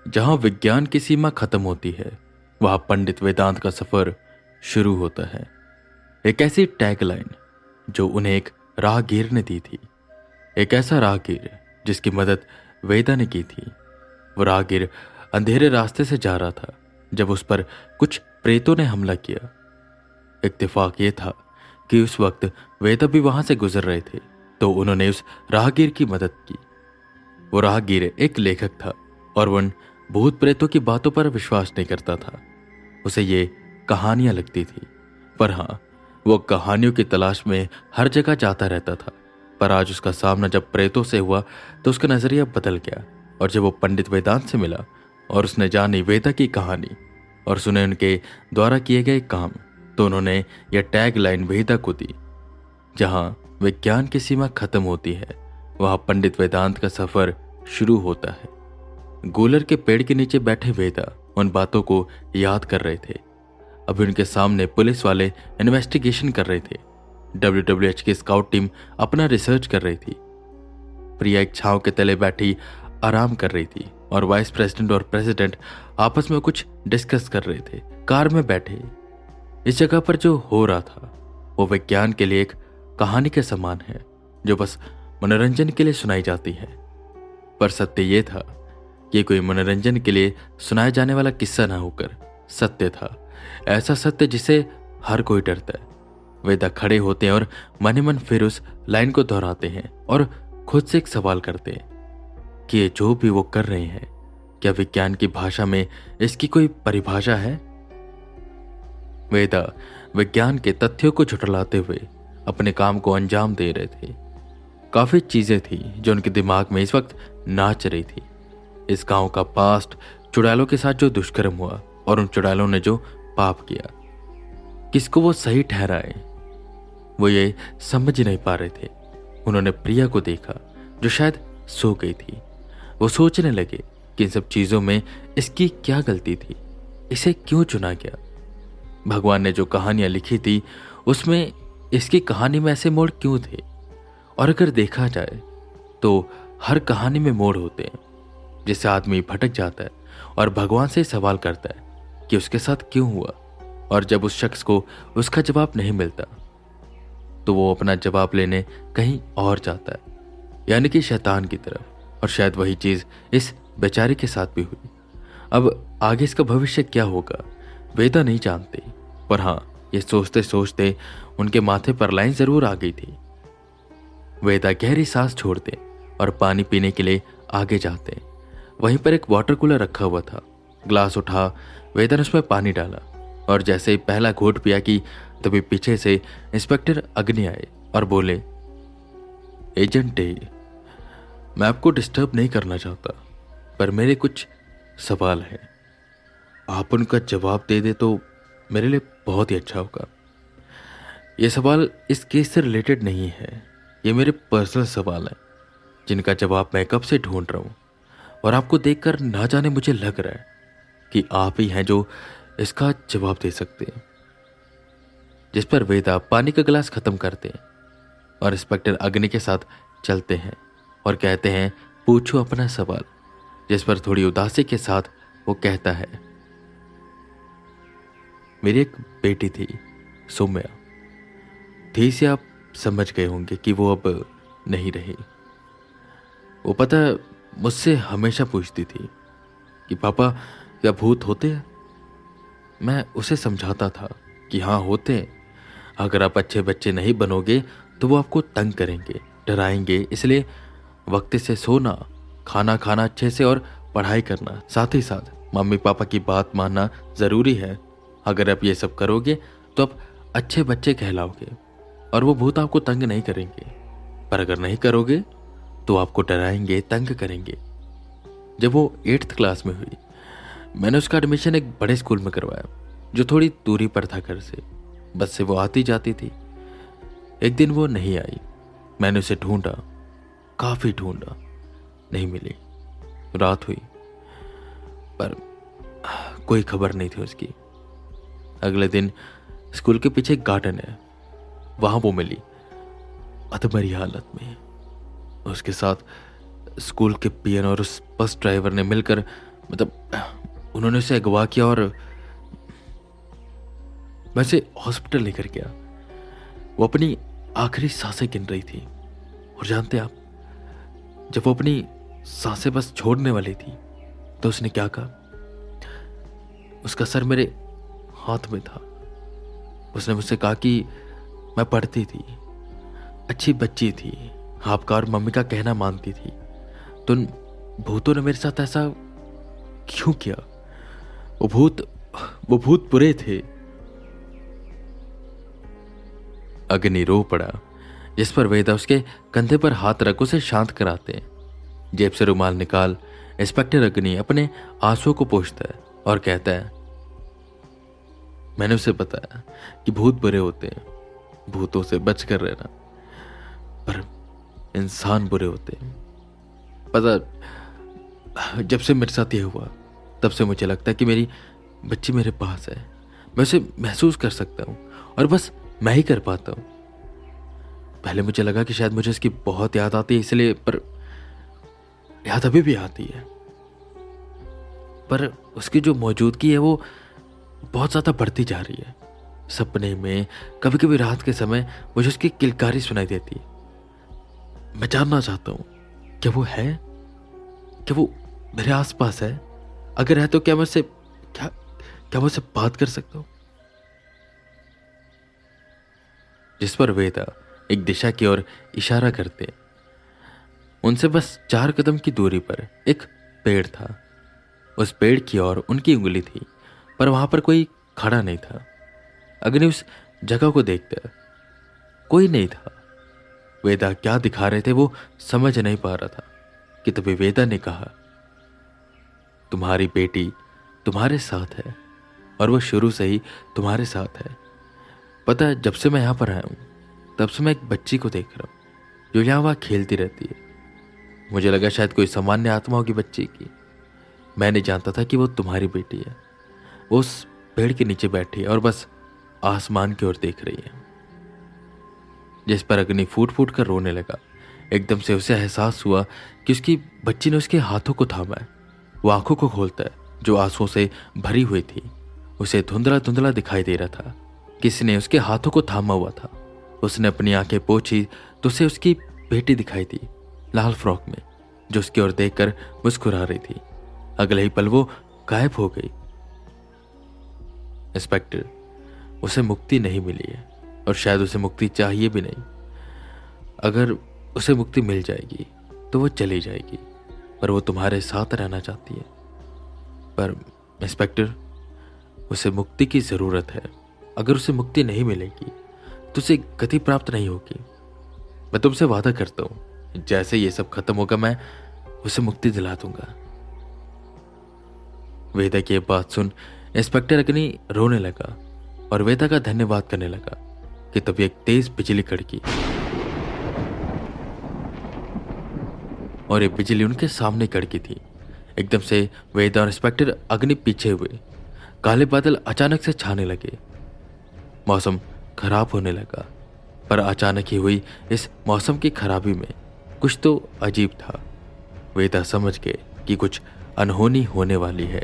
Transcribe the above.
जहां विज्ञान की सीमा खत्म होती है वहां पंडित वेदांत का सफर शुरू होता है। एक ऐसी टैगलाइन जो उन्हें एक राहगीर ने दी थी, एक ऐसा राहगीर जिसकी मदद वेदा ने की थी। वो राहगीर अंधेरे रास्ते से जा रहा था जब उस पर कुछ प्रेतों ने हमला किया। इत्तेफाक ये था कि उस वक्त वेदा भी वहां से गुजर रहे थे, तो उन्होंने उस राहगीर की मदद की। वो राहगीर एक लेखक था और वह भूत प्रेतों की बातों पर विश्वास नहीं करता था। उसे ये कहानियां लगती थी, पर हाँ, वो कहानियों की तलाश में हर जगह जाता रहता था। पर आज उसका सामना जब प्रेतों से हुआ तो उसका नजरिया बदल गया। और जब वो पंडित वेदांत से मिला और उसने जानी वेदा की कहानी और सुने उनके द्वारा किए गए काम, तो उन्होंने यह टैग लाइन वेदा को दी, जहां विज्ञान की सीमा खत्म होती है वहां पंडित वेदांत का सफर शुरू होता है। गूलर के पेड़ के नीचे बैठे वेदा उन बातों को याद कर रहे थे। अभी उनके सामने पुलिस वाले इन्वेस्टिगेशन कर रहे थे। WWH की स्काउट टीम अपना रिसर्च कर रही थी। प्रिया एक छांव के तले बैठी आराम कर रही थी और वाइस प्रेसिडेंट और प्रेसिडेंट आपस में कुछ डिस्कस कर रहे थे कार में बैठे। इस जगह पर जो हो रहा था वो विज्ञान के लिए एक कहानी के समान है जो बस मनोरंजन के लिए सुनाई जाती है। पर सत्य ये था कि कोई मनोरंजन के लिए सुनाया जाने वाला किस्सा ना होकर सत्य था, ऐसा सत्य जिसे हर कोई डरता है। वेदा खड़े होते हैं और मन ही मन फिर उस लाइन को दोहराते हैं और खुद से एक सवाल करते हैं कि ये जो भी वो कर रहे हैं, क्या विज्ञान की भाषा में इसकी कोई परिभाषा है? वेदा विज्ञान के तथ्यों को झुठलाते हुए अपने काम को अंजाम दे रहे थे। काफी चीजें थी जो उनके दिमाग में इस वक्त नाच रही थी। इस गांव का पास्ट, चुड़ैलों के साथ जो दुष्कर्म हुआ और उन चुड़ैलों ने जो पाप किया, किसको वो सही ठहराए, वो ये समझ नहीं पा रहे थे। उन्होंने प्रिया को देखा जो शायद सो गई थी। वो सोचने लगे कि इन सब चीजों में इसकी क्या गलती थी, इसे क्यों चुना गया। भगवान ने जो कहानियां लिखी थी उसमें इसकी कहानी में ऐसे मोड़ क्यों थे? और अगर देखा जाए तो हर कहानी में मोड़ होते हैं जिससे आदमी भटक जाता है और भगवान से सवाल करता है कि उसके साथ क्यों हुआ। और जब उस शख्स को उसका जवाब नहीं मिलता तो वो अपना जवाब लेने कहीं और जाता है, यानी कि शैतान की तरफ। और शायद वही चीज इस बेचारे के साथ भी हुई। अब आगे इसका भविष्य क्या होगा वेदा नहीं जानते, पर हाँ, ये सोचते सोचते उनके माथे पर लाइन जरूर आ गई थी। वेदा गहरी सांस छोड़ते और पानी पीने के लिए आगे जाते। वहीं पर एक वाटर कूलर रखा हुआ था। ग्लास उठा, वेदा ने उसमें पानी डाला और जैसे ही पहला घूंट पिया कि तभी पीछे से इंस्पेक्टर अग्नि आए और बोले, एजेंट डे, मैं आपको डिस्टर्ब नहीं करना चाहता, पर मेरे कुछ सवाल हैं। आप उनका जवाब दे दे तो मेरे लिए बहुत ही अच्छा होगा। ये सवाल इस केस से रिलेटेड नहीं है, ये मेरे पर्सनल सवाल हैं जिनका जवाब मैं कब से ढूंढ रहा हूँ। और आपको देखकर ना जाने मुझे लग रहा है कि आप ही हैं जो इसका जवाब दे सकते हैं। जिस पर वेदा पानी का गिलास खत्म करते हैं और इंस्पेक्टर अग्नि के साथ चलते हैं और कहते हैं, पूछो अपना सवाल। जिस पर थोड़ी उदासी के साथ वो कहता है, मेरी एक बेटी थी सौम्या, थी से आप समझ गए होंगे कि वो अब नहीं रही। वो पता मुझसे हमेशा पूछती थी कि पापा क्या भूत होते हैं? मैं उसे समझाता था कि हाँ होते हैं। अगर आप अच्छे बच्चे नहीं बनोगे तो वो आपको तंग करेंगे, डराएंगे। इसलिए वक्त से सोना, खाना खाना अच्छे से और पढ़ाई करना, साथ ही साथ मम्मी पापा की बात मानना ज़रूरी है। अगर आप ये सब करोगे तो आप अच्छे बच्चे कहलाओगे और वो भूत आपको तंग नहीं करेंगे। पर अगर नहीं करोगे तो आपको डराएंगे, तंग करेंगे। जब वो 8th क्लास में हुई, मैंने उसका एडमिशन एक बड़े स्कूल में करवाया जो थोड़ी दूरी पर था घर से। बस से वो आती जाती थी। एक दिन वो नहीं आई। मैंने उसे ढूंढा, काफी ढूंढा, नहीं मिली। रात हुई पर कोई खबर नहीं थी उसकी। अगले दिन स्कूल के पीछे एक गार्डन है, वहां वो मिली अधमरी हालत में। उसके साथ स्कूल के पियन और उस बस ड्राइवर ने मिलकर मतलब उन्होंने उसे अगवा किया और मैं उसे हॉस्पिटल लेकर गया। वो अपनी आखिरी सांसें गिन रही थी और जानते आप, जब वो अपनी सांसें बस छोड़ने वाली थी तो उसने क्या कहा? उसका सर मेरे हाथ में था। उसने मुझसे कहा कि मैं पढ़ती थी, अच्छी बच्ची थी, आपका और मम्मी का कहना मानती थी, तो उन भूतों ने मेरे साथ ऐसा क्यों किया? वो भूत बुरे थे। अग्नि रो पड़ा, जिस पर वेदा उसके कंधे पर हाथ रख उसे शांत कराते। जेब से रुमाल निकाल इंस्पेक्टर अग्नि अपने आंसुओं को पोंछता है और कहता है, मैंने उसे बताया कि भूत बुरे होते हैं, भूतों से बच कर रहना, पर इंसान बुरे होते हैं। पता, जब से मेरे साथ ये हुआ तब से मुझे लगता है कि मेरी बच्ची मेरे पास है। मैं उसे महसूस कर सकता हूँ और बस मैं ही कर पाता हूँ। पहले मुझे लगा कि शायद मुझे इसकी बहुत याद आती है इसलिए, पर याद अभी भी आती है, पर उसकी जो मौजूदगी है वो बहुत ज़्यादा बढ़ती जा रही है। सपने में कभी कभी रात के समय मुझे उसकी किलकारी सुनाई देती है। मैं जानना चाहता हूँ, क्या वो है? क्या वो मेरे आसपास है? अगर है तो क्या मैं उससे क्या मैं उससे बात कर सकता हूँ? जिस पर वेदा एक दिशा की ओर इशारा करते। उनसे बस 4 कदम की दूरी पर एक पेड़ था। उस पेड़ की ओर उनकी उंगली थी, पर वहां पर कोई खड़ा नहीं था। अग्नि उस जगह को देखता, कोई नहीं था। वेदा क्या दिखा रहे थे वो समझ नहीं पा रहा था कि तभी वेदा ने कहा, तुम्हारी बेटी तुम्हारे साथ है और वो शुरू से ही तुम्हारे साथ है। पता है, जब से मैं यहां पर आया हूं तब से मैं एक बच्ची को देख रहा हूं जो यहां वहां खेलती रहती है। मुझे लगा शायद कोई सामान्य आत्मा होगी बच्ची की। मैं नहीं जानता था कि वो तुम्हारी बेटी है। वो उस पेड़ के नीचे बैठी है और बस आसमान की ओर देख रही है। जिस पर अग्नि फूट फूट कर रोने लगा। एकदम से उसे एहसास हुआ कि उसकी बच्ची ने उसके हाथों को थामा है। वो आंखों को खोलता है जो आंसुओं से भरी हुई थी। उसे धुंधला धुंधला दिखाई दे रहा था। किसी ने उसके हाथों को थामा हुआ था। उसने अपनी आंखें पोंछी तो उसे उसकी बेटी दिखाई दी, लाल फ्रॉक में, जो उसकी ओर देखकर मुस्कुरा रही थी। अगले ही पल वो गायब हो गई। इंस्पेक्टर, उसे मुक्ति नहीं मिली है और शायद उसे मुक्ति चाहिए भी नहीं। अगर उसे मुक्ति मिल जाएगी तो वो चली जाएगी, पर वो तुम्हारे साथ रहना चाहती है। पर इंस्पेक्टर, उसे मुक्ति की जरूरत है। अगर उसे मुक्ति नहीं मिलेगी तो उसे गति प्राप्त नहीं होगी। मैं तुमसे वादा करता हूं, जैसे ये सब खत्म होगा मैं उसे मुक्ति दिला दूंगा। वेदा की बात सुन इंस्पेक्टर अग्नि रोने लगा और वेदा का धन्यवाद करने लगा कि तभी एक तेज बिजली कड़की और ये बिजली उनके सामने कड़की थी। एकदम से वेदा और इंस्पेक्टर अग्नि पीछे हुए। काले बादल अचानक से छाने लगे। मौसम खराब होने लगा, पर अचानक ही हुई इस मौसम की खराबी में कुछ तो अजीब था। वेदा समझ गए कि कुछ अनहोनी होने वाली है।